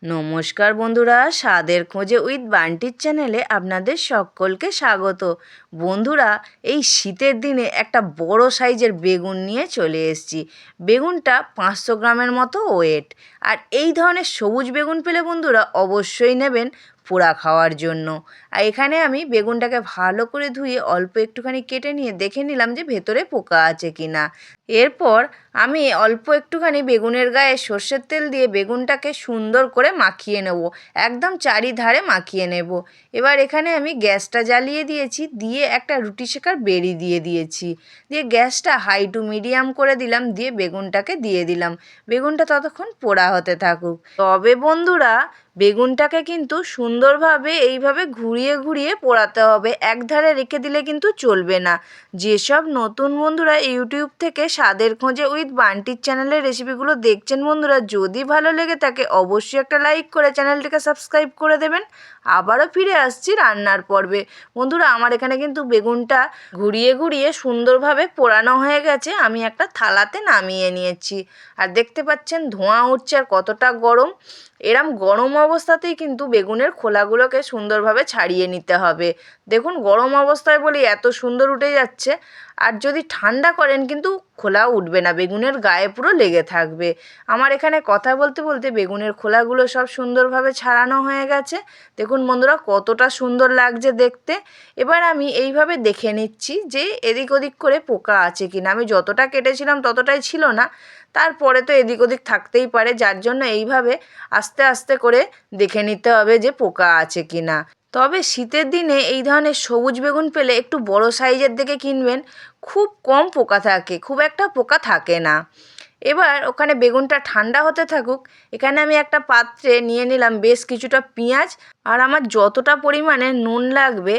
নমস্কার বন্ধুরা, স্বাদের খোঁজে উইথ বান্টির চ্যানেলে আপনাদের সকলকে স্বাগত। বন্ধুরা, এই শীতের দিনে একটা বড় সাইজের বেগুন নিয়ে চলে এসেছি। বেগুনটা 500 গ্রামের মতো ওয়েট। আর এই ধরনের সবুজ বেগুন পেলে বন্ধুরা অবশ্যই নেবেন পোড়া খাওয়ার জন্য। আর এখানে আমি বেগুনটাকে ভালো করে ধুয়ে অল্প একটুখানি কেটে নিয়ে দেখে নিলাম যে ভেতরে পোকা আছে কি না। এরপর আমি অল্প একটুখানি বেগুনের গায়ে সর্ষের তেল দিয়ে বেগুনটাকে সুন্দর করে মাখিয়ে নেব, একদম চারিধারে মাখিয়ে নেব। এবার এখানে আমি গ্যাসটা জ্বালিয়ে দিয়েছি, দিয়ে একটা রুটি সেকার বেড়ি দিয়ে দিয়েছি, দিয়ে গ্যাসটা হাই টু মিডিয়াম করে দিলাম, দিয়ে বেগুনটাকে দিয়ে দিলাম। বেগুনটা ততক্ষণ পোড়া হতে থাকুক। তবে বন্ধুরা, বেগুনটাকে কিন্তু সুন্দরভাবে এইভাবে ঘুরিয়ে ঘুরিয়ে পোড়াতে হবে, একধারে রেখে দিলে কিন্তু চলবে না। যেসব নতুন বন্ধুরা ইউটিউব থেকে স্বাদের খোঁজে উইথ বান্টির চ্যানেলের রেসিপিগুলো দেখছেন বন্ধুরা, যদি ভালো লেগে থাকে অবশ্যই একটা লাইক করে চ্যানেলটিকে সাবস্ক্রাইব করে দেবেন। আবারও ফিরে আসছি রান্নার পর্বে। বন্ধুরা, আমার এখানে কিন্তু বেগুনটা ঘুরিয়ে ঘুরিয়ে সুন্দরভাবে পোড়ানো হয়ে গেছে। আমি একটা থালাতে নামিয়ে নিয়েছি। আর দেখতে পাচ্ছেন ধোঁয়া উঠছে আর কতটা গরম। এরম গরম অবস্থাতেই কিন্তু বেগুনের খোলাগুলোকে সুন্দরভাবে ছাড়িয়ে নিতে হবে। দেখুন, গরম অবস্থায় বলি এত সুন্দর উঠে যাচ্ছে। আর যদি ঠান্ডা করেন কিন্তু খোলা উঠবে না, বেগুনের গায়ে পুরো লেগে থাকবে। আমার এখানে কথা বলতে বলতে বেগুনের খোলাগুলো সব সুন্দরভাবে ছাড়ানো হয়ে গেছে। দেখুন বন্ধুরা, কতটা সুন্দর লাগছে দেখতে। এবার আমি এইভাবে দেখে নিচ্ছি যে এদিক ওদিক করে পোকা আছে কিনা। আমি যতটা কেটেছিলাম ততটাই ছিল না, তারপরে তো এদিক ওদিক থাকতেই পারে, যার জন্য এইভাবে আস্তে আস্তে করে দেখে নিতে হবে যে পোকা আছে কিনা। তবে শীতের দিনে এই ধরনের সবুজ বেগুন পেলে একটু বড় সাইজের দেখে কিনবেন, খুব কম পোকা থাকে, খুব একটা পোকা থাকে না। এবার ওখানে বেগুনটা ঠান্ডা হতে থাকুক। এখানে আমি একটা পাত্রে নিয়ে নিলাম বেশ কিছুটা পেঁয়াজ, আর আমার যতটা পরিমাণে নুন লাগবে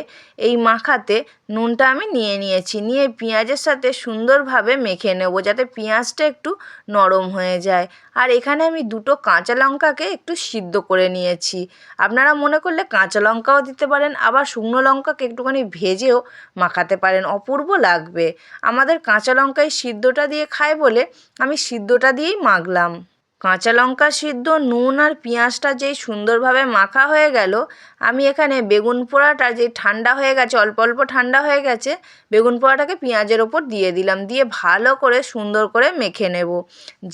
এই মাখাতে, নুনটা আমি নিয়ে নিয়েছি। নিয়ে পেঁয়াজের সাথে সুন্দরভাবে মেখে নেব যাতে পেঁয়াজটা একটু নরম হয়ে যায়। আর এখানে আমি দুটো কাঁচা লঙ্কাকে একটু সিদ্ধ করে নিয়েছি। আপনারা মনে করলে কাঁচা লঙ্কাও দিতে পারেন, আবার শুকনো লঙ্কাকে একটুখানি ভেজেও মাখাতে পারেন, অপূর্ব লাগবে। আমাদের কাঁচা লঙ্কায় সিদ্ধটা দিয়ে খায় বলে আমি সিদ্ধটা দিয়েই মাখলাম। কাঁচা লঙ্কা সিদ্ধ, নুন আর পেঁয়াজটা যেই সুন্দরভাবে মাখা হয়ে গেল, আমি এখানে বেগুন পোড়াটা যে ঠান্ডা হয়ে গেছে, অল্প অল্প ঠান্ডা হয়ে গেছে, বেগুন পোড়াটাকে পেঁয়াজের ওপর দিয়ে দিলাম, দিয়ে ভালো করে সুন্দর করে মেখে নেব।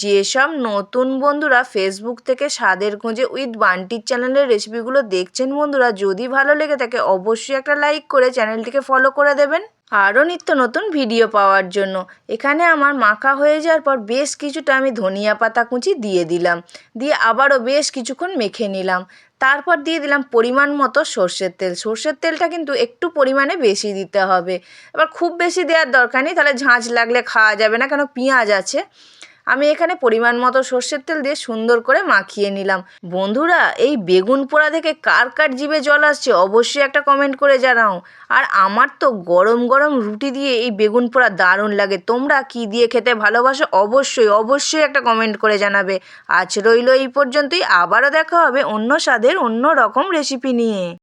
যেসব নতুন বন্ধুরা ফেসবুক থেকে স্বাদের খোঁজে উইথ বান্টির চ্যানেলের রেসিপিগুলো দেখছেন বন্ধুরা, যদি ভালো লেগে থাকে অবশ্যই একটা লাইক করে চ্যানেলটিকে ফলো করে দেবেন আরও নিত্য নতুন ভিডিও পাওয়ার জন্য। এখানে আমার মাখা হয়ে যাওয়ার পর বেশ কিছুটা আমি ধনিয়া পাতা কুচি দিয়ে দিলাম, দিয়ে আবারও বেশ কিছুক্ষণ মেখে নিলাম। তারপর দিয়ে দিলাম পরিমাণ মতো সর্ষের তেল। সর্ষের তেলটা কিন্তু একটু পরিমাণে বেশি দিতে হবে। এবার খুব বেশি দেওয়ার দরকার নেই, তাহলে ঝাঁঝ লাগলে খাওয়া যাবে না, কেন পেঁয়াজ আছে। আমি এখানে পরিমাণ মতো সর্ষের তেল দিয়ে সুন্দর করে মাখিয়ে নিলাম। বন্ধুরা, এই বেগুন পোড়া দেখে কার কার জিভে জল আসছে অবশ্যই একটা কমেন্ট করে জানাও। আর আমার তো গরম গরম রুটি দিয়ে এই বেগুন পোড়া দারুণ লাগে। তোমরা কি দিয়ে খেতে ভালোবাসো অবশ্যই অবশ্যই একটা কমেন্ট করে জানাবে। আজ রইল এই পর্যন্তই, আবারও দেখা হবে অন্য স্বাদের অন্য রকম রেসিপি নিয়ে।